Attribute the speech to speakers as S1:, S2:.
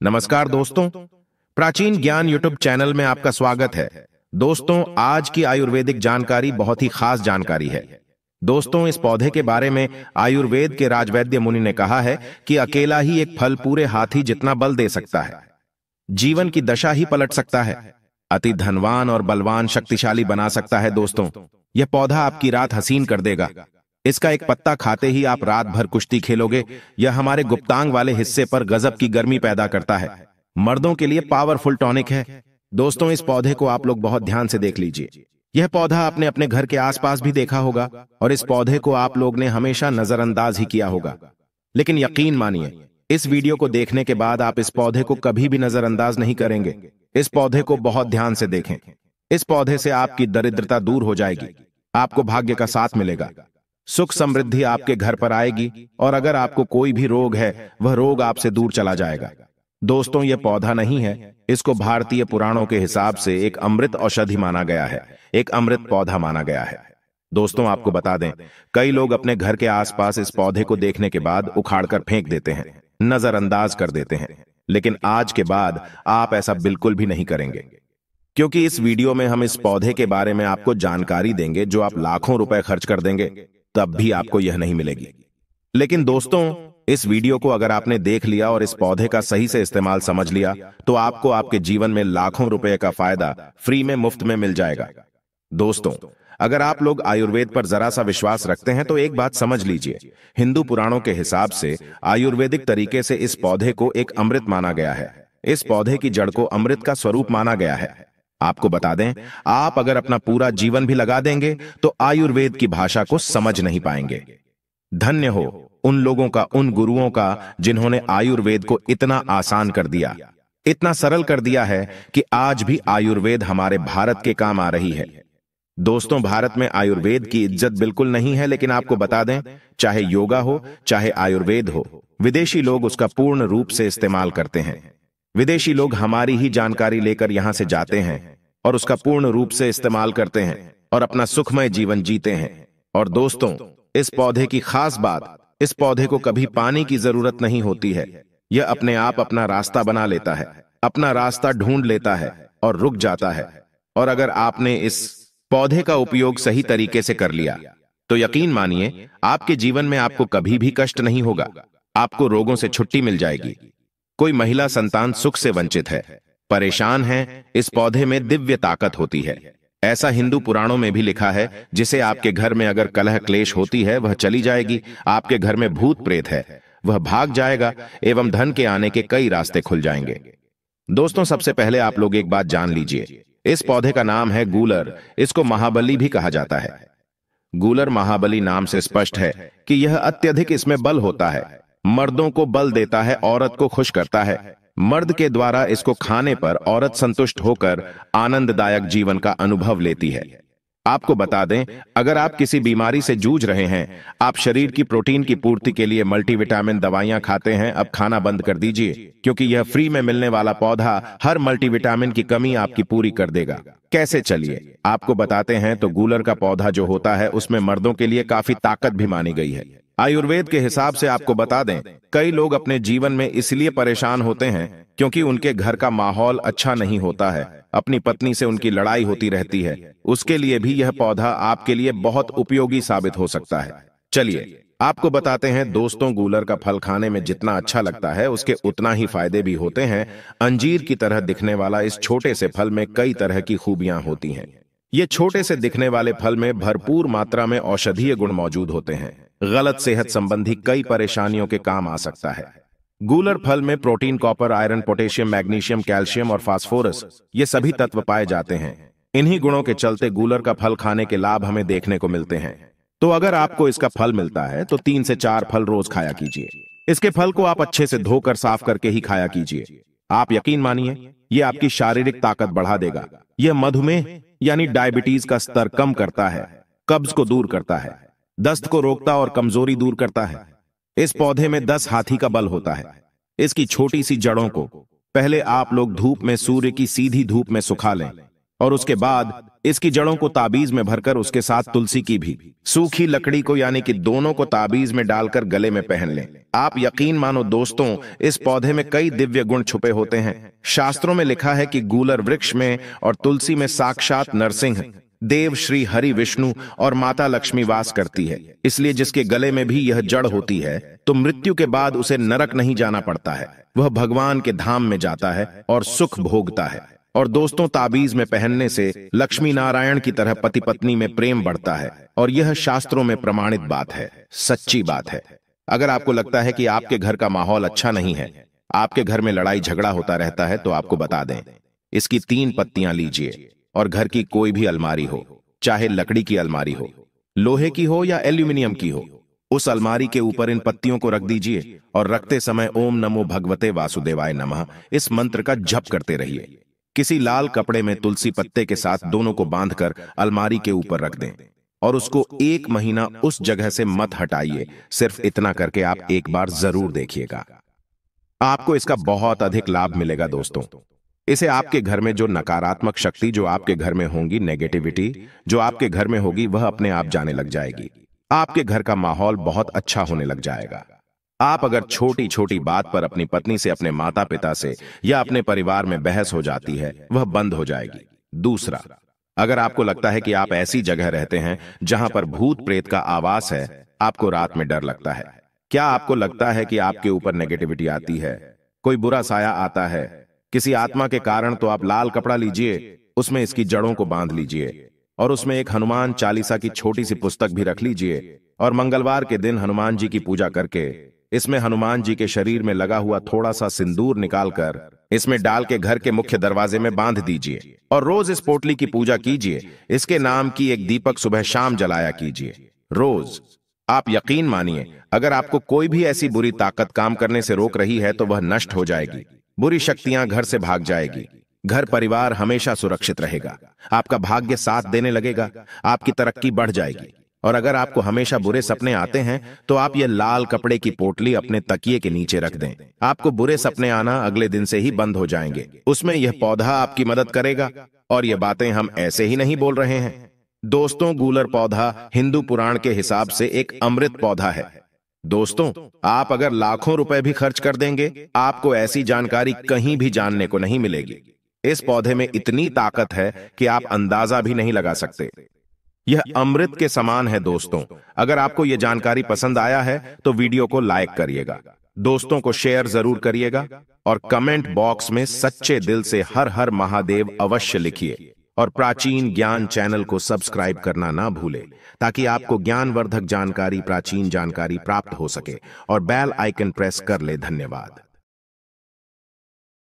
S1: नमस्कार दोस्तों, प्राचीन ज्ञान यूट्यूब चैनल में आपका स्वागत है। दोस्तों, आज की आयुर्वेदिक जानकारी बहुत ही खास जानकारी है। दोस्तों, इस पौधे के बारे में आयुर्वेद के राजवैद्य मुनि ने कहा है कि अकेला ही एक फल पूरे हाथी जितना बल दे सकता है, जीवन की दशा ही पलट सकता है, अति धनवान और बलवान शक्तिशाली बना सकता है। दोस्तों, यह पौधा आपकी रात हसीन कर देगा। इसका एक पत्ता खाते ही आप रात भर कुश्ती खेलोगे। यह हमारे गुप्तांग वाले हिस्से पर गजब की गर्मी पैदा करता है। मर्दों के लिए पावरफुल टॉनिक है। दोस्तों, इस पौधे को आप लोग बहुत ध्यान से देख लीजिए। यह पौधा आपने अपने घर के आसपास भी देखा होगा और इस पौधे को आप लोग ने हमेशा नजरअंदाज ही किया होगा। लेकिन यकीन मानिए, इस वीडियो को देखने के बाद आप इस पौधे को कभी भी नजरअंदाज नहीं करेंगे। इस पौधे को बहुत ध्यान से देखें। इस पौधे से आपकी दरिद्रता दूर हो जाएगी, आपको भाग्य का साथ मिलेगा, सुख समृद्धि आपके घर पर आएगी और अगर आपको कोई भी रोग है, वह रोग आपसे दूर चला जाएगा। दोस्तों, यह पौधा नहीं है, इसको भारतीय पुराणों के हिसाब से एक अमृत औषधि माना गया है, एक अमृत पौधा माना गया है। दोस्तों, आपको बता दें, कई लोग अपने घर के आसपास इस पौधे को देखने के बाद उखाड़कर फेंक देते हैं, नजरअंदाज कर देते हैं। लेकिन आज के बाद आप ऐसा बिल्कुल भी नहीं करेंगे, क्योंकि इस वीडियो में हम इस पौधे के बारे में आपको जानकारी देंगे जो आप लाखों रुपए खर्च कर देंगे तब भी आपको यह नहीं मिलेगी। लेकिन दोस्तों, इस वीडियो को अगर आपने देख लिया और इस पौधे का सही से इस्तेमाल समझ लिया तो आपको आपके जीवन में लाखों रुपए का फायदा फ्री में, मुफ्त में मिल जाएगा। दोस्तों, अगर आप लोग आयुर्वेद पर जरा सा विश्वास रखते हैं तो एक बात समझ लीजिए, हिंदू पुराणों के हिसाब से आयुर्वेदिक तरीके से इस पौधे को एक अमृत माना गया है। इस पौधे की जड़ को अमृत का स्वरूप माना गया है। आपको बता दें, आप अगर अपना पूरा जीवन भी लगा देंगे तो आयुर्वेद की भाषा को समझ नहीं पाएंगे। धन्य हो उन लोगों का, उन गुरुओं का, जिन्होंने आयुर्वेद को इतना आसान कर दिया, इतना सरल कर दिया है कि आज भी आयुर्वेद हमारे भारत के काम आ रही है। दोस्तों, भारत में आयुर्वेद की इज्जत बिल्कुल नहीं है, लेकिन आपको बता दें, चाहे योगा हो, चाहे आयुर्वेद हो, विदेशी लोग उसका पूर्ण रूप से इस्तेमाल करते हैं। विदेशी लोग हमारी ही जानकारी लेकर यहां से जाते हैं और उसका पूर्ण रूप से इस्तेमाल करते हैं और अपना सुखमय जीवन जीते हैं। और दोस्तों, इस पौधे की खास बात, इस पौधे को कभी पानी की जरूरत नहीं होती है। यह अपने आप अपना रास्ता बना लेता है, अपना रास्ता ढूंढ लेता है और रुक जाता है। और अगर आपने इस पौधे का उपयोग सही तरीके से कर लिया तो यकीन मानिए, आपके जीवन में आपको कभी भी कष्ट नहीं होगा, आपको रोगों से छुट्टी मिल जाएगी। कोई महिला संतान सुख से वंचित है, परेशान है, इस पौधे में दिव्य ताकत होती है। ऐसा हिंदू पुराणों में भी लिखा है, जिसे आपके घर में अगर कलह क्लेश होती है वह चली जाएगी, आपके घर में भूत प्रेत है वह भाग जाएगा एवं धन के आने के कई रास्ते खुल जाएंगे। दोस्तों, सबसे पहले आप लोग एक बात जान लीजिए, इस पौधे का नाम है गूलर। इसको महाबली भी कहा जाता है। गूलर महाबली नाम से स्पष्ट है कि यह अत्यधिक इसमें बल होता है, मर्दों को बल देता है, औरत को खुश करता है। मर्द के द्वारा इसको खाने पर औरत संतुष्ट होकर आनंददायक जीवन का अनुभव लेती है। आपको बता दें, अगर आप किसी बीमारी से जूझ रहे हैं, आप शरीर की प्रोटीन की पूर्ति के लिए मल्टीविटामिन दवाइयां खाते हैं, अब खाना बंद कर दीजिए, क्योंकि यह फ्री में मिलने वाला पौधा हर मल्टीविटामिन की कमी आपकी पूरी कर देगा। कैसे, चलिए आपको बताते हैं। तो गूलर का पौधा जो होता है उसमें मर्दों के लिए काफी ताकत भी मानी गई है। आयुर्वेद के हिसाब से आपको बता दें, कई लोग अपने जीवन में इसलिए परेशान होते हैं क्योंकि उनके घर का माहौल अच्छा नहीं होता है, अपनी पत्नी से उनकी लड़ाई होती रहती है। उसके लिए भी यह पौधा आपके लिए बहुत उपयोगी साबित हो सकता है। चलिए आपको बताते हैं। दोस्तों, गूलर का फल खाने में जितना अच्छा लगता है उसके उतना ही फायदे भी होते हैं। अंजीर की तरह दिखने वाला इस छोटे से फल में कई तरह की खूबियां होती हैं। ये छोटे से दिखने वाले फल में भरपूर मात्रा में औषधीय गुण मौजूद होते हैं, गलत सेहत संबंधी कई परेशानियों के काम आ सकता है। गूलर फल में protein, copper, iron, potassium, magnesium, calcium और फास्फोरस, ये सभी तत्व पाए जाते हैं। इन्हीं गुणों के चलते गूलर का फल खाने के लाभ हमें देखने को मिलते हैं। तो अगर आपको इसका फल मिलता है तो 3 से 4 फल रोज खाया कीजिए। इसके फल को आप अच्छे से धोकर साफ करके ही खाया कीजिए। आप यकीन मानिए, यह आपकी शारीरिक ताकत बढ़ा देगा। यह मधुमेह यानी डायबिटीज का स्तर कम करता है, कब्ज को दूर करता है, दस्त को रोकता और कमजोरी दूर करता है। इस पौधे में 10 हाथी का बल होता है। इसकी छोटी सी जड़ों को पहले आप लोग धूप में, सूर्य की सीधी धूप में सुखा लें और उसके बाद इसकी जड़ों को ताबीज में भरकर उसके साथ तुलसी की भी सूखी लकड़ी को यानी कि दोनों को ताबीज में डालकर गले में पहन लें। आप यकीन मानो दोस्तों, इस पौधे में कई दिव्य गुण छुपे होते हैं। शास्त्रों में लिखा है कि गूलर वृक्ष में और तुलसी में साक्षात नरसिंह, देव श्री हरि विष्णु और माता लक्ष्मी वास करती है। इसलिए जिसके गले में भी यह जड़ होती है तो मृत्यु के बाद उसे नरक नहीं जाना पड़ता है, वह भगवान के धाम में जाता है और सुख भोगता है। और दोस्तों, ताबीज में पहनने से लक्ष्मी नारायण की तरह पति पत्नी में प्रेम बढ़ता है और यह शास्त्रों में प्रमाणित बात है, सच्ची बात है। अगर आपको लगता है कि आपके घर का माहौल अच्छा नहीं है, आपके घर में लड़ाई झगड़ा होता रहता है, तो आपको बता दें, इसकी 3 पत्तियां लीजिए और घर की कोई भी अलमारी हो, चाहे लकड़ी की अलमारी हो, लोहे की हो या एल्यूमिनियम की हो, उस अलमारी के ऊपर इन पत्तियों को रख दीजिए और रखते समय ओम नमो भगवते वासुदेवाय नमः इस मंत्र का जप करते रहिए। किसी लाल कपड़े में तुलसी पत्ते के साथ दोनों को बांधकर अलमारी के ऊपर रख दें और उसको 1 महीना उस जगह से मत हटाइए। सिर्फ इतना करके आप एक बार जरूर देखिएगा, आपको इसका बहुत अधिक लाभ मिलेगा। दोस्तों, इसे आपके घर में जो नकारात्मक शक्ति जो आपके घर में होंगी, नेगेटिविटी जो आपके घर में होगी, वह अपने आप जाने लग जाएगी। आपके घर का माहौल बहुत अच्छा होने लग जाएगा। आप अगर छोटी छोटी बात पर अपनी पत्नी से, अपने माता पिता से या अपने परिवार में बहस हो जाती है, वह बंद हो जाएगी। दूसरा, अगर आपको लगता है कि आप ऐसी जगह रहते हैं जहां पर भूत प्रेत का आवास है, आपको रात में डर लगता है, क्या आपको लगता है कि आपके ऊपर नेगेटिविटी आती है, कोई बुरा साया आता है किसी आत्मा के कारण, तो आप लाल कपड़ा लीजिए, उसमें इसकी जड़ों को बांध लीजिए और उसमें एक हनुमान चालीसा की छोटी सी पुस्तक भी रख लीजिए और मंगलवार के दिन हनुमान जी की पूजा करके इसमें हनुमान जी के शरीर में लगा हुआ थोड़ा सा सिंदूर निकालकर इसमें डाल के घर के मुख्य दरवाजे में बांध दीजिए और रोज इस पोटली की पूजा कीजिए। इसके नाम की एक दीपक सुबह शाम जलाया कीजिए रोज। आप यकीन मानिए, अगर आपको कोई भी ऐसी बुरी ताकत काम करने से रोक रही है तो वह नष्ट हो जाएगी, बुरी शक्तियां घर से भाग जाएगी, घर परिवार हमेशा सुरक्षित रहेगा, आपका भाग्य साथ देने लगेगा, आपकी तरक्की बढ़ जाएगी। और अगर आपको हमेशा बुरे सपने आते हैं तो आप यह लाल कपड़े की पोटली अपने तकिए के नीचे रख दें, आपको बुरे सपने आना अगले दिन से ही बंद हो जाएंगे। उसमें यह पौधा आपकी मदद करेगा। और ये बातें हम ऐसे ही नहीं बोल रहे हैं दोस्तों, गूलर पौधा हिंदू पुराण के हिसाब से एक अमृत पौधा है। दोस्तों, आप अगर लाखों रुपए भी खर्च कर देंगे, आपको ऐसी जानकारी कहीं भी जानने को नहीं मिलेगी। इस पौधे में इतनी ताकत है कि आप अंदाजा भी नहीं लगा सकते। यह अमृत के समान है। दोस्तों, अगर आपको यह जानकारी पसंद आया है तो वीडियो को लाइक करिएगा, दोस्तों को शेयर जरूर करिएगा और कमेंट बॉक्स में सच्चे दिल से हर हर महादेव अवश्य लिखिए और प्राचीन ज्ञान चैनल को सब्सक्राइब करना ना भूले ताकि आपको ज्ञानवर्धक जानकारी, प्राचीन जानकारी प्राप्त हो सके और बेल आइकन प्रेस कर ले। धन्यवाद।